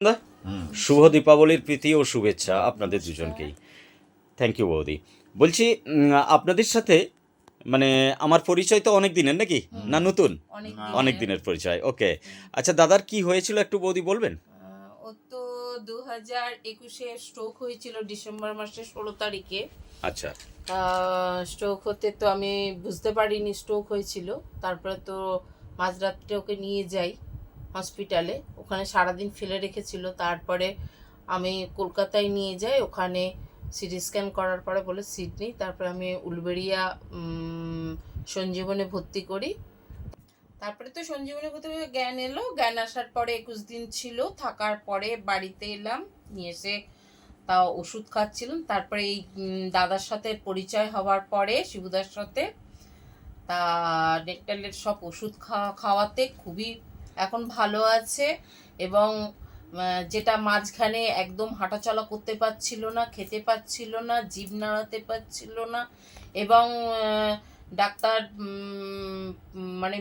দা, শুভ দীপাবলির প্রীতি ও শুভেচ্ছা আপনাদের দুজনকেই। থ্যাংক ইউ বৌদি। বলছি আপনাদের সাথে মানে আমার পরিচয় তো অনেক দিনের নাকি না নতুন? অনেক দিনের পরিচয়। ওকে, আচ্ছা দাদার কি হয়েছিল একটু বৌদি বলবেন? ওর তো 2021-এ স্ট্রোক হয়েছিল ডিসেম্বর মাসের 16 তারিখে। আচ্ছা। স্ট্রোক হতে তো আমি বুঝতে পারিনি স্ট্রোক হয়েছিল। তারপরে তো মাঝরাত্রে ওকে নিয়ে যাই হসপিটালে, ওখানে সারাদিন ফেলে রেখেছিল। তারপরে আমি কলকাতায় নিয়ে যাই, ওখানে সিটি স্ক্যান করার পরে বলে সিট নেই। তারপরে আমি উলবেড়িয়া সঞ্জীবনে ভর্তি করি। তারপরে তো সঞ্জীবনী কোথাও জ্ঞান এলো, জ্ঞান আসার পরে 21 দিন ছিল, থাকার পরে বাড়িতে এলাম, নিয়ে এসে তাও ওষুধ খাচ্ছিলাম। তারপরে এই দাদার সাথে পরিচয় হওয়ার পরে শিবুদার সাথে তা ডেন্টালের সব ওষুধ খাওয়াতে খুবই এখন ভালো আছে। এবং যেটা মাঝখানে একদম হাঁটাচলা করতে পারছিল না, খেতে পারছিল না, জিভ নাড়াতে পারছিল না, এবং ডাক্তার মানে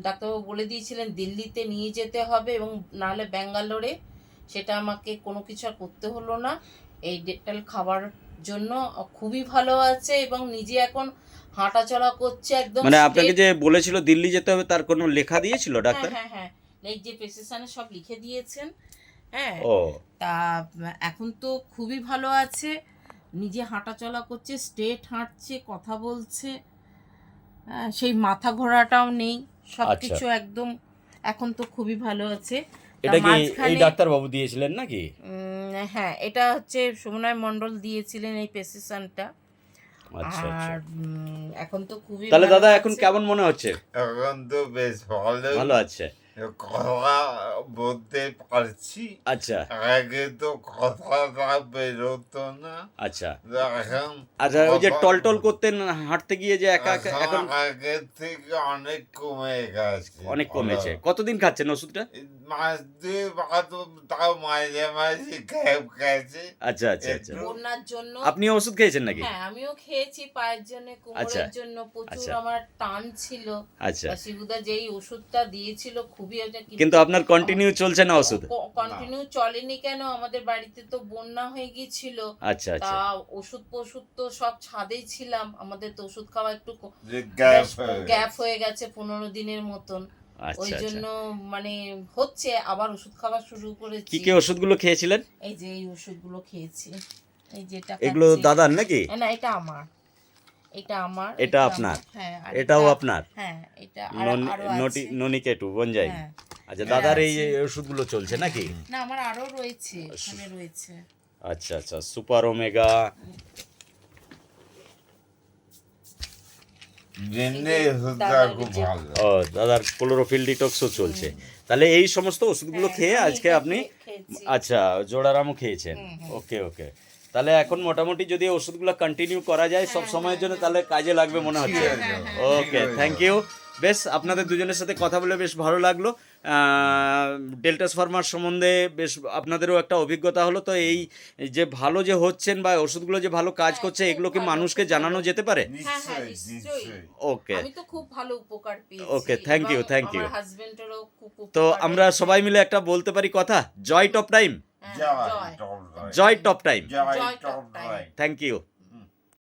ডাক্তারবাবু বলে দিয়েছিলেন দিল্লিতে নিয়ে যেতে হবে এবং নাহলে ব্যাঙ্গালোরে। সেটা আমাকে কোনো কিছু আর করতে হলো না এই ডেটল খাবার জন্য। খুবই ভালো আছে এবং নিজে এখন হাঁটাচলা করছে একদম। মানে আপনাকে যে বলেছিল দিল্লি যেতে হবে তার কোনো লেখা দিয়েছিল ডাক্তার? হ্যাঁ হ্যাঁ, এই যে প্রেসক্রিপশনে সব লিখে দিয়েছেন। হ্যাঁ, ও তা এখন তো খুবই ভালো আছে, নিজে হাঁটাচলা করছে, স্ট্রেট হাঁটছে, কথা বলছে। সেই মাথা ঘোরাটাও নেই, সবকিছু একদম এখন তো খুবই ভালো আছে। এটা কি এই ডাক্তার বাবু দিয়েছিলেন নাকি? হ্যাঁ, এটা হচ্ছে সুমনয় মণ্ডল দিয়েছিলেন এই প্রেসক্রিপশনটা। আচ্ছা আচ্ছা। আর এখন তো খুবই তাহলে ভালো দাদা আছে। এখন কেমন মনে হচ্ছে? এখন তো বেশ ভালো ভালো আছে। কথা বলতে পারছি। আচ্ছা আগে তো কথাটা বেরোতো না। আচ্ছা এখন আচ্ছা, ওই যে টলটল করতেন হাঁটতে গিয়ে যে একা একা, এখন আগের থেকে অনেক কমে গেছে। অনেক কমেছে। কতদিন খাচ্ছেন ওষুধটা? মাস দুই বাদ তাও মাঝে মাঝে গ্যাপ গেছে। আচ্ছা আচ্ছা আচ্ছা। বন্যার জন্য আপনি ওষুধ খেয়েছেন নাকি? হ্যাঁ, আমিও খেয়েছি পায়ের জন্য, কোমরের জন্য প্রচুর আমার টান ছিল। আচ্ছা, শিবুদা যেই ওষুধটা দিয়েছিল খুবই কিন্তু আপনার কন্টিনিউ চলছে না ওষুধ? কন্টিনিউ চলেনি কেন, আমাদের বাড়িতে তো বন্যা হয়ে গিয়েছিল। আচ্ছা তা আচ্ছা ওষুধ তো সব ছাদেই ছিলাম, আমাদের তো ওষুধ খাওয়া একটু গ্যাপ হয়ে গেছে 15 দিনের মতন। ওই আচ্ছা জন্য আচ্ছা। মানে হচ্ছে আবার ওষুধ খাওয়া শুরু কি করেছি। কি ওষুধগুলো খেয়েছিলেন? এই যে এই ওষুধগুলো খেয়েছি, এই যেটা এগুলো দাদার নাকি? না, এটা আমার, এটা আমার, এটা আপনার? হ্যাঁ, আর এটাও আপনার? হ্যাঁ, এটা আরো আছে। ননিকেটু বনজাই। হ্যাঁ, আচ্ছা, দাদার এই ওষুধগুলো চলছে নাকি? না, আমার আরো রয়েছে, এখানে রয়েছে। আচ্ছা আচ্ছা, সুপার ওমেগা। ও, দাদার ক্লোরোফিল ডিটক্সও চলছে। তাহলে এই সমস্ত ওষুধগুলো খেয়ে আজকে আপনি আচ্ছা জোড়ারামও খেয়েছেন। ওকে ওকে, তাহলে এখন মোটামুটি যদি ওষুধগুলো কন্টিনিউ করা যায় সব সময়ের জন্য তাহলে কাজে লাগবে মনে হচ্ছে। ওকে, থ্যাংক ইউ। বেশ, আপনাদের দুজনের সাথে কথা বলে বেশ ভালো লাগলো। ডেল্টাস ফার্মার সম্বন্ধে বেশ আপনাদেরও একটা অভিজ্ঞতা হলো। তো এই যে ভালো যে হচ্ছেন বা ওষুধগুলো যে ভালো কাজ করছে, এগুলো কি মানুষকে জানানো যেতে পারে? ওকে, আমি তো খুব ভালো উপকার পেয়েছি। ওকে, থ্যাংক ইউ থ্যাংক ইউ। আমার হাজবেন্ডেরও খুব উপকার। তো আমরা সবাই মিলে একটা বলতে পারি কথা, জয় টপ টাইম, জয় জয় টপ টাইম। জয় টপ টাইম। Thank you.